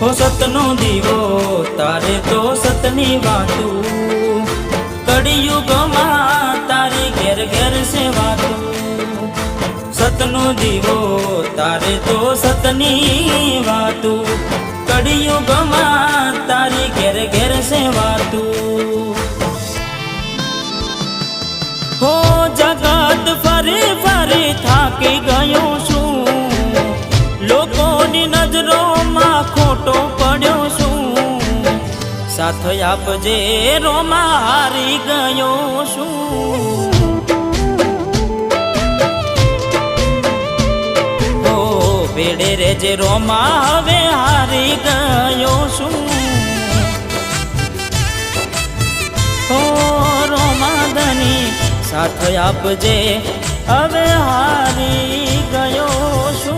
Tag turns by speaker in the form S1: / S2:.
S1: હો સતનો દીવો તારે તો સતની વાતું, કળિયુગમાં તારી ઘેર ઘેર સેવાતું. સતનો દીવો તારે તો સતની વાતું, કળિયુગમાં તારી ઘેર ઘેર સેવાતું. હો જગત ફરી ફરી થાકી ગયો છું, લોકોની નજરોમાં ખોટો પડ્યો છું. સાથ આપજે રોમાં હારી ગયો છું. હો ભેડે રેજે રોમાં હવે હારી ગયો છું. હો રોમાદની સાથ આપજે હવે હારી ગયો છું.